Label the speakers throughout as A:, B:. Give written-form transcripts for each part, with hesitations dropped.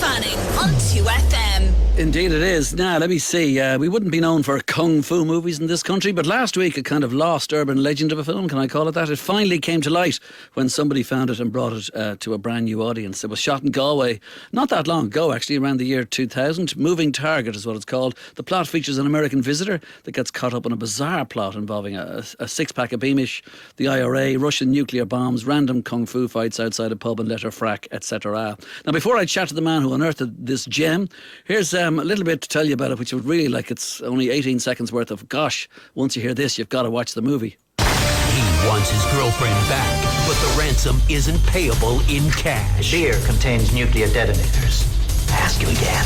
A: Fanning on 2FM.
B: Indeed it is. Now, let me see. We wouldn't be known for kung fu movies in this country, but last week a kind of lost urban legend of a film, can I call it that? It finally came to light when somebody found it and brought it to a brand new audience. It was shot in Galway not that long ago, actually, around the year 2000. Moving Target is what it's called. The plot features an American visitor that gets caught up in a bizarre plot involving a six-pack of Beamish, the IRA, Russian nuclear bombs, random kung fu fights outside a pub and letter frack, etc. Now, before I chat to the man who unearthed this gem, here's a little bit to tell you about it, which would really, like, it's only 18 seconds worth of, gosh, once you hear this, you've got to watch the movie.
C: He wants his girlfriend back, but the ransom isn't payable in cash.
D: Beer contains nuclear detonators. I ask you again,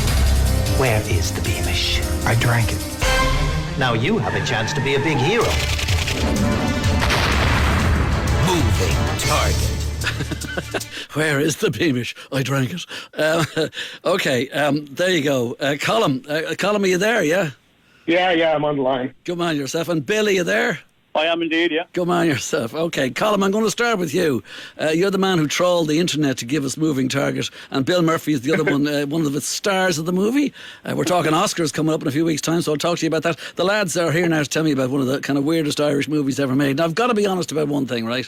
D: where is the Beamish?
E: I drank it.
D: Now you have a chance to be a big hero.
C: Moving Target.
B: Where is the Beamish? I drank it. Okay, there you go. Colm, are you there, yeah?
F: Yeah, I'm on the line.
B: Good man yourself. And Bill, are you there?
F: I am indeed, yeah.
B: Good man yourself. Okay, Colm, I'm going to start with you. You're the man who trawled the internet to give us Moving Target, and Bill Murphy is the other one of the stars of the movie. We're talking Oscars coming up in a few weeks' time, so I'll talk to you about that. The lads are here now to tell me about one of the kind of weirdest Irish movies ever made. Now, I've got to be honest about one thing, right?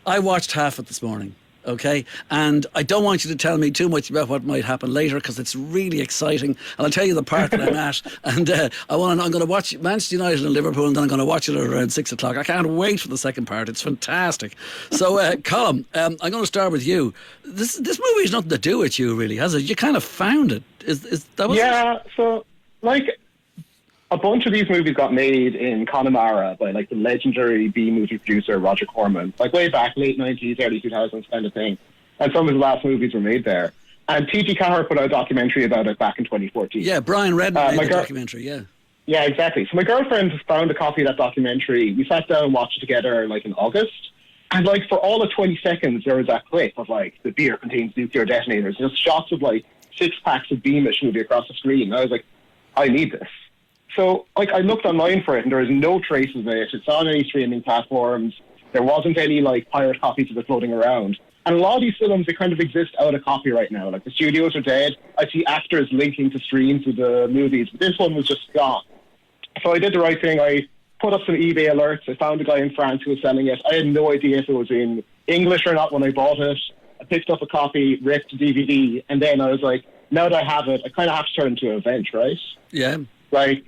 B: I watched half it this morning. Okay, and I don't want you to tell me too much about what might happen later because it's really exciting, and I'll tell you the part that I'm at. And I'm going to watch Manchester United and Liverpool, and then I'm going to watch it at around 6 o'clock. I can't wait for the second part. It's fantastic. So, Colm, I'm going to start with you. This movie has nothing to do with you, really, has it? You kind of found it. Is that what?
F: Yeah. So, like, a bunch of these movies got made in Connemara by, like, the legendary B-movie producer Roger Corman, like way back, late 90s, early 2000s kind of thing. And some of his last movies were made there. And T.G. Cahir put out a documentary about it back in 2014.
B: Yeah, Brian Redman made the documentary, yeah.
F: Yeah, exactly. So my girlfriend found a copy of that documentary. We sat down and watched it together, like, in August. And, like, for all of 20 seconds, there was that clip of, like, the beer contains nuclear detonators. Just shots of, like, 6 packs of Beamish moving across the screen. And I was like, I need this. So, like, I looked online for it, and there was no traces of it. It's on any streaming platforms. There wasn't any, like, pirate copies of it floating around. And a lot of these films, they kind of exist out of copyright now. Like, the studios are dead. I see actors linking to streams of the movies, but this one was just gone. So I did the right thing. I put up some eBay alerts. I found a guy in France who was selling it. I had no idea if it was in English or not when I bought it. I picked up a copy, ripped DVD, and then I was like, now that I have it, I kind of have to turn it into an event, right?
B: Yeah.
F: Like,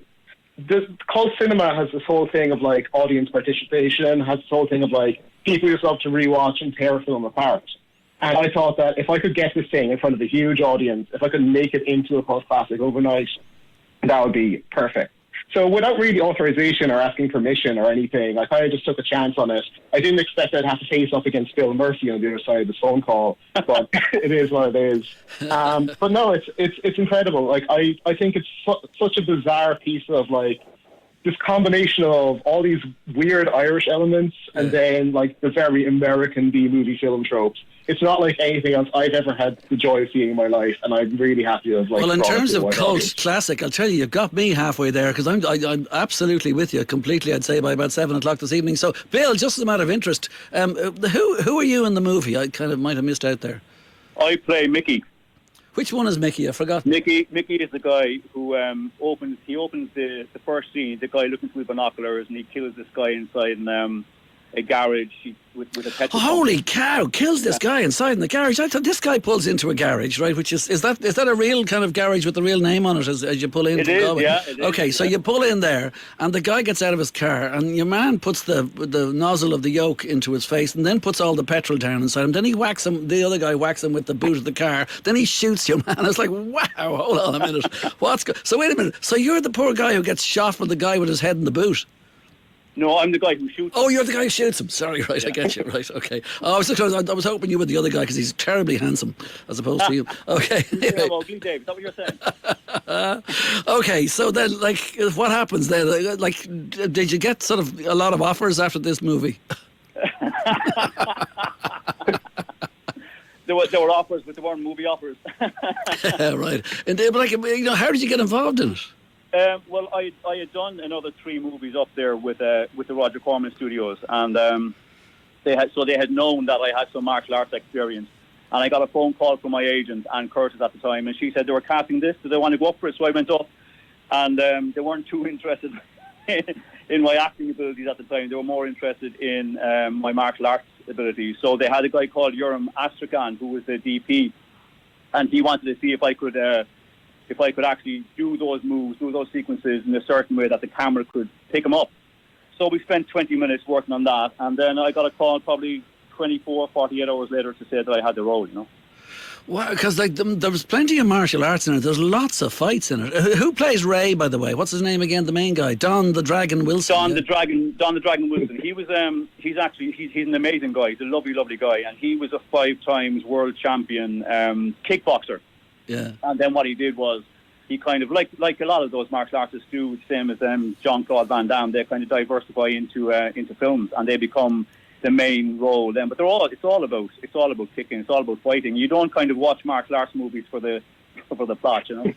F: the cult cinema has this whole thing of, like, audience participation, has this whole thing of, like, people just love to rewatch and tear a film apart. And I thought that if I could get this thing in front of a huge audience, if I could make it into a cult classic overnight, that would be perfect. So without really authorization or asking permission or anything, I kind of just took a chance on it. I didn't expect I'd have to face up against Bill Murphy on the other side of the phone call, but it is what it is. But no, it's incredible. Like, I think it's such a bizarre piece of, like, this combination of all these weird Irish elements and then, like, the very American B-movie film tropes. It's not like anything else I've ever had the joy of seeing in my life, and I'm really happy to have, like,
B: well, in terms of cult
F: audience.
B: classic, I'll tell you, you've got me halfway there, because I'm absolutely with you completely, I'd say, by about 7 o'clock this evening. So, Bill, just as a matter of interest, who are you in the movie? I kind of might have missed out there.
G: I play Mickey.
B: Which one is Mickey? I forgot.
G: Mickey is the guy who opens the first scene, the guy looking through binoculars, and he kills this guy inside a garage with a petrol.
B: Oh, holy cow! Kills this guy inside in the garage. I thought this guy pulls into a garage, right? Which is that a real kind of garage with the real name on it as you pull in?
G: It is, yeah. It is,
B: okay, so you pull in there, and the guy gets out of his car, and your man puts the nozzle of the yoke into his face, and then puts all the petrol down inside him. Then he whacks him. The other guy whacks him with the boot of the car. Then he shoots your man. It's like, wow! Hold on a minute. So wait a minute. So you're the poor guy who gets shot with the guy with his head in the boot.
G: No, I'm the guy who shoots him.
B: Oh, you're the guy who shoots him. Sorry, right, I get you. Right, okay. Oh, I was hoping you were the other guy because he's terribly handsome as opposed to you. Okay.
G: I'm ugly, Dave. Is that what you're saying?
B: Okay, so then, like, what happens then? Like, did you get sort of a lot of offers after this movie?
G: There were offers, but there weren't movie offers.
B: Right. And but, like, how did you get involved in it?
G: Well, I had done another 3 movies up there with the Roger Corman Studios, and they had known that I had some martial arts experience, And I got a phone call from my agent, Anne Curtis, at the time, and she said they were casting this. Did I want to go up for it? So I went up, and they weren't too interested in my acting abilities at the time. They were more interested in my martial arts abilities. So they had a guy called Yoram Astrakhan, who was the DP, and he wanted to see if I could actually do those moves, do those sequences in a certain way that the camera could pick them up. So we spent 20 minutes working on that, and then I got a call probably 24, 48 hours later to say that I had the role, you know.
B: Well, because there was plenty of martial arts in it. There's lots of fights in it. Who plays Ray, by the way? What's his name again? The main guy, Don the Dragon Wilson.
G: Don the Dragon Wilson. He was he's an amazing guy. He's a lovely guy, and he was a 5 times world champion kickboxer. Yeah. And then what he did was he kind of like a lot of those martial artists do, same as Jean-Claude Van Damme. They kind of diversify into films, and they become the main role then. But it's all about kicking, it's all about fighting. You don't kind of watch martial arts movies for the plot, you know.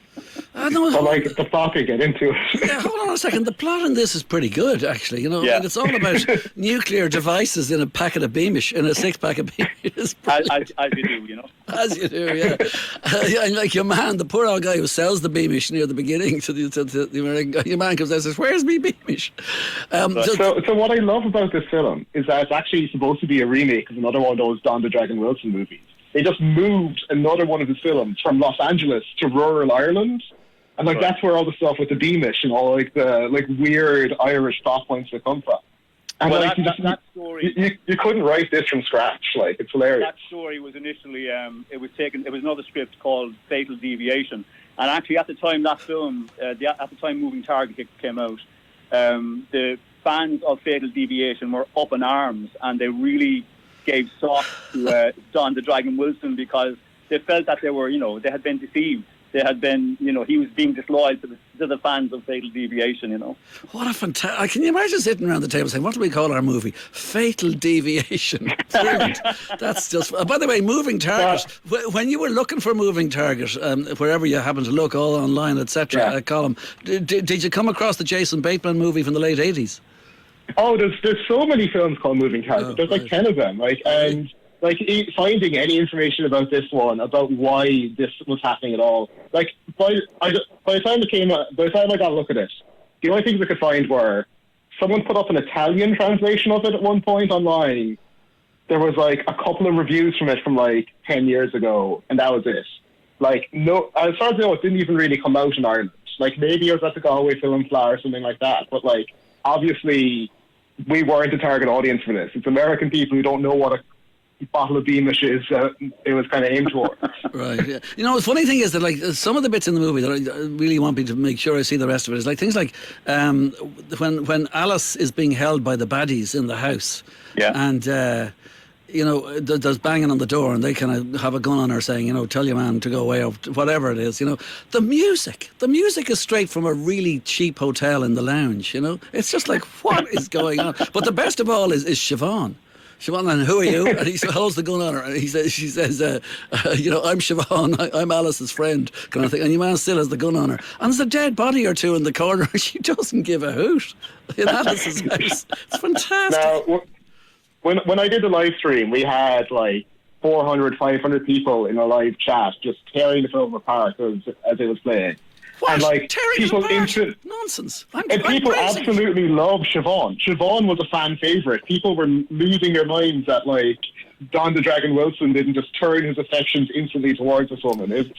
F: But like the plot you get into it.
B: Yeah, hold on a second. The plot in this is pretty good, actually. You know, and it's all about nuclear devices in a packet of Beamish, in a 6-pack of Beamish.
G: As you do, you know.
B: As you do, yeah. And like your man, the poor old guy who sells the Beamish near the beginning to the American guy, your man comes out and says, "Where's me Beamish?"
F: So what I love about this film is that it's actually supposed to be a remake of another one of those Don the Dragon Wilson movies. They just moved another one of his films from Los Angeles to rural Ireland. And that's where all the stuff with the Beamish and all the weird Irish plot points that come from. And
G: that story,
F: you couldn't write this from scratch. It's hilarious.
G: That story was initially it was another script called Fatal Deviation, and actually at the time that film, at the time Moving Target came out, the fans of Fatal Deviation were up in arms, and they really gave soft to Don the Dragon Wilson because they felt that they had been deceived. They had been, he was being disloyal to the fans of Fatal Deviation,
B: What a fantastic... Can you imagine sitting around the table saying, what do we call our movie? Fatal Deviation. Brilliant. That's just... by the way, Moving Target, when you were looking for Moving Target, wherever you happen to look, all online, etc., Colm, did you come across the Jason Bateman movie from the late 80s?
F: Oh, there's so many films called Moving Target. There's 10 of them, and finding any information about this one, about why this was happening at all. By the time I got a look at it, the only things I could find were someone put up an Italian translation of it at one point online. There was a couple of reviews from it from 10 years ago, and that was it. No, as far as I know, it didn't even really come out in Ireland. Maybe it was at the Galway Film Fleadh or something like that, but obviously we weren't the target audience for this. It's American people who don't know what a bottle of Beamish is. It was kind of aimed for.
B: Right. Yeah. The funny thing is that some of the bits in the movie that I really want me to make sure I see the rest of it is things like when Alice is being held by the baddies in the house. Yeah. And there's banging on the door and they kind of have a gun on her saying, tell your man to go away or whatever it is, The music is straight from a really cheap hotel in the lounge, It's just what is going on? But the best of all is Siobhan. Siobhan, and who are you? And he holds the gun on her and she says, I'm Siobhan, I'm Alice's friend, kind of thing. And your man still has the gun on her. And there's a dead body or two in the corner and she doesn't give a hoot in Alice's house. It's fantastic.
F: Now, when I did the live stream, we had 400, 500 people in a live chat just tearing the film apart as it was playing.
B: What?
F: And
B: tearing
F: people
B: it apart? Nonsense.
F: People absolutely love Siobhan. Siobhan was a fan favourite. People were losing their minds that Don the Dragon Wilson didn't just turn his affections instantly towards this woman.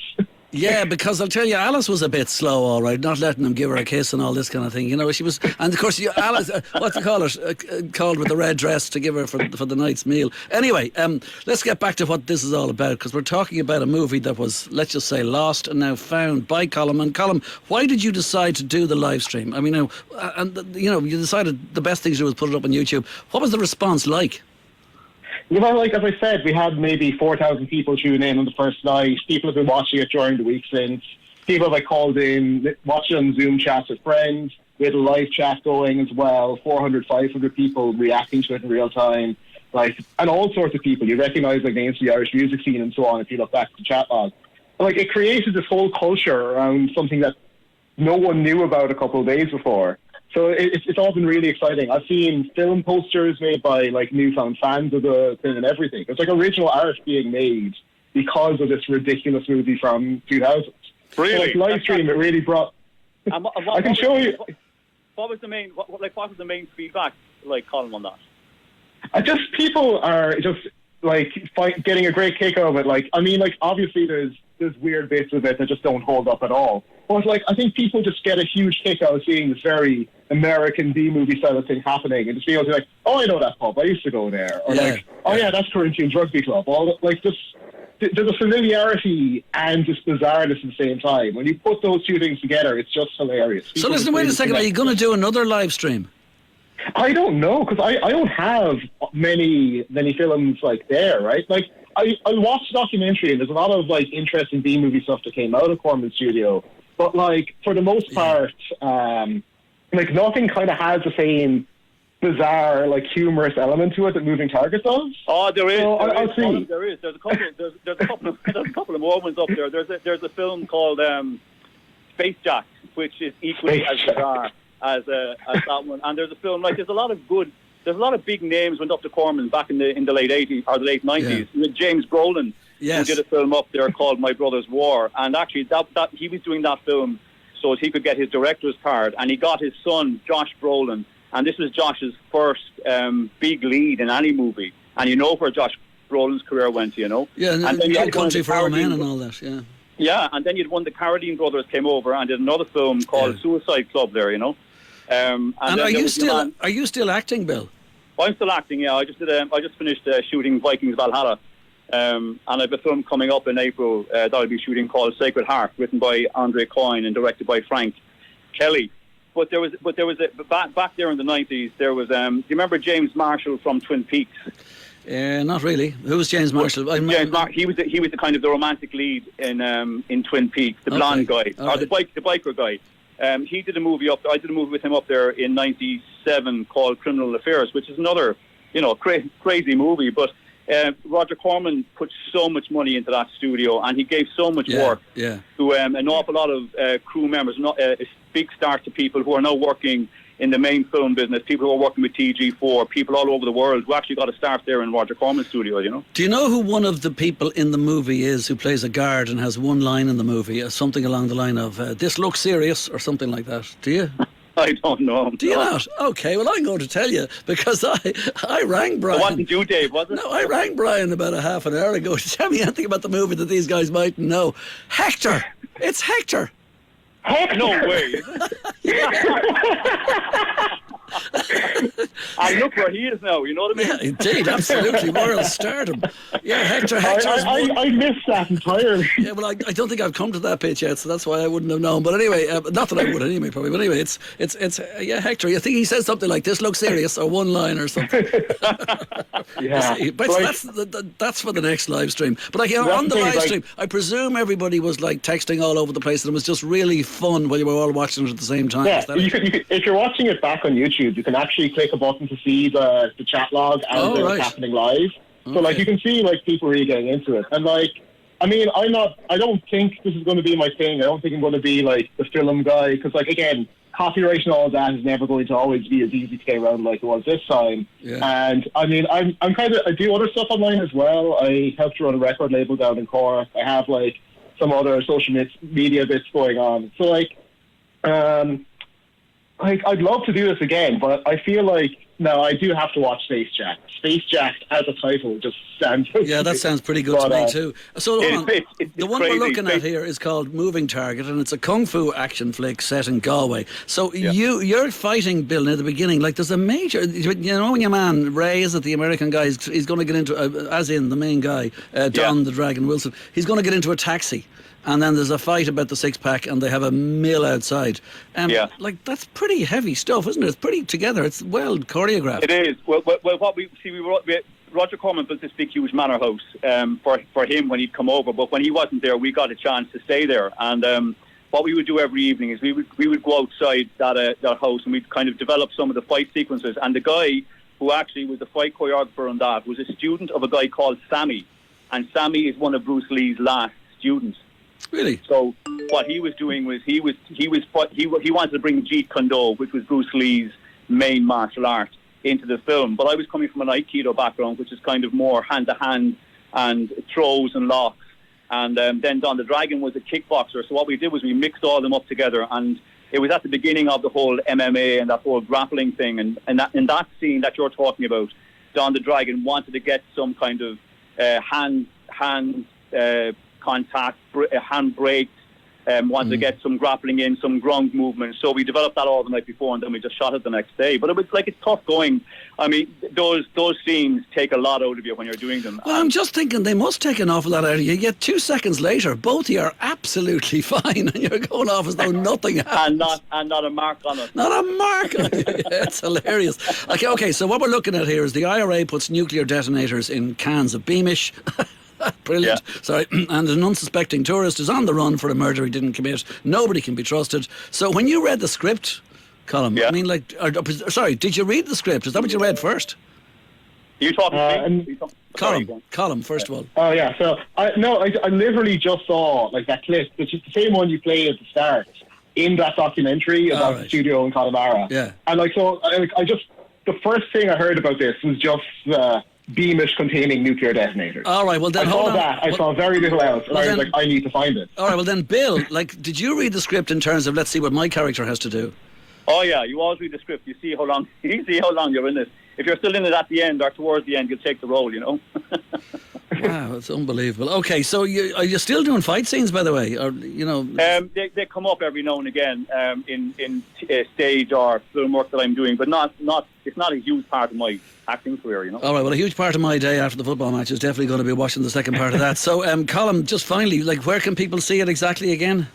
B: Yeah, because I'll tell you, Alice was a bit slow, all right, not letting him give her a kiss and all this kind of thing. She was, and of course, Alice, what to call it, called with the red dress to give her for the night's meal. Anyway, let's get back to what this is all about, because we're talking about a movie that was, let's just say, lost and now found by Colm. And Colm, why did you decide to do the live stream? I mean, you decided the best thing to do was put it up on YouTube. What was the response like?
F: As I said, we had maybe 4,000 people tune in on the first night. People have been watching it during the week since. People have called in, watched it on Zoom chats with friends. We had a live chat going as well. 400, 500 people reacting to it in real time. And all sorts of people. You recognise names from the Irish music scene and so on if you look back at the chat log. It created this whole culture around something that no one knew about a couple of days before. So it's all been really exciting. I've seen film posters made by newfound fans of the thing and everything. It's original art being made because of this ridiculous movie from 2000.
G: Really?
F: So, like, live stream, it really brought... I can show you...
G: What was the main feedback, like, Colin, on that?
F: Just people are just like getting a great kick out of it. Like, I mean, like, obviously there's weird bits of it that just don't hold up at all. But like, I think people just get a huge kick out of seeing this very American B-movie style of thing happening, and just being able to be like, oh, I know that pub, I used to go there, or like, oh yeah, that's Corinthians Rugby Club. All like, just there's a familiarity and just bizarreness at the same time. When you put those two things together, it's just hilarious.
B: So listen, wait a second. Are you going to do another live stream?
F: I don't know, because I don't have many films like there, right? Like, I watched the documentary, and there's a lot of like interesting B-movie stuff that came out of Corman's studio, but like, for the most part, like, nothing kind of has the same bizarre, like, humorous element to it that Moving Target does.
G: Oh, there is.
F: So I'll see.
G: There is. There's a couple of moments up there. There's a film called Space Jack, which is equally as bizarre as that one. And there's a film, like, there's a lot of big names went up to Corman back in the late 80s or the late 90s. With James Brolin, who did a film up there called My Brother's War, and actually that he was doing that film so he could get his director's card, and he got his son Josh Brolin, and this was Josh's first big lead in any movie, and you know where Josh Brolin's career went, you know.
B: Yeah, and then No Country for Old Men and all that.
G: Yeah, and then you'd one the Carradine brothers came over and did another film called Suicide Club there, you know. And
B: are you still acting, Bill?
G: I'm still acting. Yeah, I just finished shooting Vikings Valhalla, and I have a film coming up in April that I'll be shooting called Sacred Heart, written by Andre Coyne and directed by Frank Kelly. But there was back there in the 90s. There was. Do you remember James Marshall from Twin Peaks?
B: Not really. Who was James Marshall?
G: He was the kind of the romantic lead in Twin Peaks, the blonde guy, or the biker guy. He did a movie up. I did a movie with him up there in '97 called Criminal Affairs, which is another, crazy movie. But Roger Corman put so much money into that studio, and he gave so much work to an awful lot of crew members. A big start to people who are now working in the main film business, people who are working with TG4, people all over the world who actually got a start there in Roger Corman's studio, you know.
B: Do you know who one of the people in the movie is who plays a guard and has one line in the movie, something along the line of, this looks serious, or something like that? Do you?
G: I don't know.
B: Do you not? Okay, well, I'm going to tell you, because I rang Brian.
G: It wasn't you, Dave, was it?
B: No, I rang Brian about a half an hour ago to tell me anything about the movie that these guys mightn't know. Hector! It's Hector!
G: Heck, no way! And look where he is now, you know what I mean?
B: Yeah, indeed, absolutely, world stardom. Yeah, Hector's
F: I missed that entirely.
B: Yeah, well, I don't think I've come to that pitch yet, so that's why I wouldn't have known. But anyway, not that I would anyway, probably. But anyway, it's Hector. I think he says something like, "This looks serious," or one line or something. But that's for the next live stream. But like, on the live stream, I presume everybody was like texting all over the place, and it was just really fun while you were all watching it at the same time.
F: Yeah, if you're watching it back on YouTube, you can actually click a button to see the chat log and what's happening live. So like, you can see like people really getting into it. And like, I mean, I don't think this is going to be my thing. I don't think I'm going to be like the film guy, because like, again, copyright and all of that is never going to always be as easy to get around like it was this time. And I mean, I do other stuff online as well. I helped run a record label down in Cork. I have like some other social media bits going on. So like, I'd love to do this again, but I feel like, no, I do have to watch Space Jack. Space Jack as a title just sounds...
B: Yeah, that sounds pretty good to me too. So the one we're looking at here is called Moving Target, and it's a kung fu action flick set in Galway. So you're fighting, Bill, near the beginning. Like, there's a major... You know, when your man, Ray, is it the American guy, he's going to get into, as in the main guy, Don the Dragon Wilson, he's going to get into a taxi. And then there's a fight about the six-pack, and they have a mill outside. Like, that's pretty heavy stuff, isn't it? It's pretty together. It's well choreographed.
G: It is. Well, what Roger Corman built this big, huge manor house for him when he'd come over. But when he wasn't there, we got a chance to stay there. And what we would do every evening is we would go outside that house, and we'd kind of develop some of the fight sequences. And the guy who actually was the fight choreographer on that was a student of a guy called Sammy. And Sammy is one of Bruce Lee's last students.
B: Really?
G: So what he was doing was he wanted to bring Jeet Kune Do, which was Bruce Lee's main martial art, into the film. But I was coming from an Aikido background, which is kind of more hand-to-hand and throws and locks. And then Don the Dragon was a kickboxer. So what we did was we mixed all them up together, and it was at the beginning of the whole MMA and that whole grappling thing. And in that scene that you're talking about, Don the Dragon wanted to get some kind of hand contact, hand breaks, wanted to get some grappling in, some ground movement. So we developed that all the night before, and then we just shot it the next day. But it was like, it's tough going. I mean, those scenes take a lot out of you when you're doing them.
B: Well, I'm just thinking they must take an awful lot out of you. Yet 2 seconds later, both of you are absolutely fine, and you're going off as though nothing happened.
G: and not a mark on it.
B: Not a mark on it. Yeah, it's hilarious. Okay, so what we're looking at here is the IRA puts nuclear detonators in cans of Beamish. Brilliant.
G: Yeah.
B: Sorry. And an unsuspecting tourist is on the run for a murder he didn't commit. Nobody can be trusted. So when you read the script, Colm,
G: Yeah.
B: I mean, sorry, did you read the script? Is that what you read first?
G: You talking to me?
B: Colm, first of all.
F: Oh yeah, so I literally just saw like that clip, which is the same one you played at the start in that documentary about the studio in Connemara.
B: Yeah.
F: And I just the first thing I heard about this was just Beamish containing nuclear detonators.
B: All right, well then
F: I
B: hold
F: saw
B: on.
F: that. I saw very little else, and I was like, I need to find it.
B: All right, well then, Bill, did you read the script in terms of let's see what my character has to do?
G: Oh yeah, you always read the script. You see how long you're in it. If you're still in it at the end or towards the end, you'll take the role. You know.
B: Wow, it's unbelievable. Okay, so are you still doing fight scenes, by the way? Or
G: they come up every now and again in stage or film work that I'm doing, but not. It's not a huge part of my acting career, you know.
B: All right, well, a huge part of my day after the football match is definitely going to be watching the second part of that. So, Colm, just finally, where can people see it exactly again?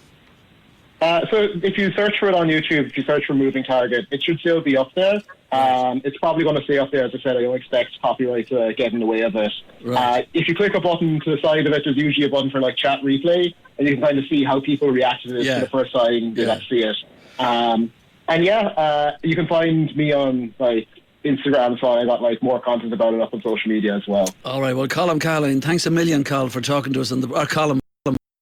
F: So if you search for it on YouTube, if you search for Moving Target, it should still be up there. It's probably going to stay up there. As I said, I don't expect copyright to get in the way of it.
B: Right.
F: If you click a button to the side of it, there's usually a button for chat replay, and you can kind of see how people reacted to it for the first time they got to see it. You can find me on Instagram, so I got more content about it up on social media as well.
B: All right, well, Colm Callahan, thanks a million, Colm, for talking to us Colm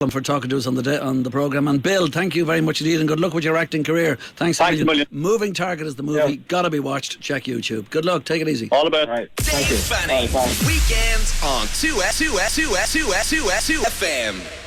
B: for talking to us on the programme. And Bill, thank you very much indeed, and good luck with your acting career. Thanks a million. Moving Target is the movie. Gotta be watched. Check YouTube. Good luck. Take it easy.
G: All about.
F: Right.
A: Dave
F: Thank you.
A: Fanning.
F: Bye.
A: Weekends on 2FM.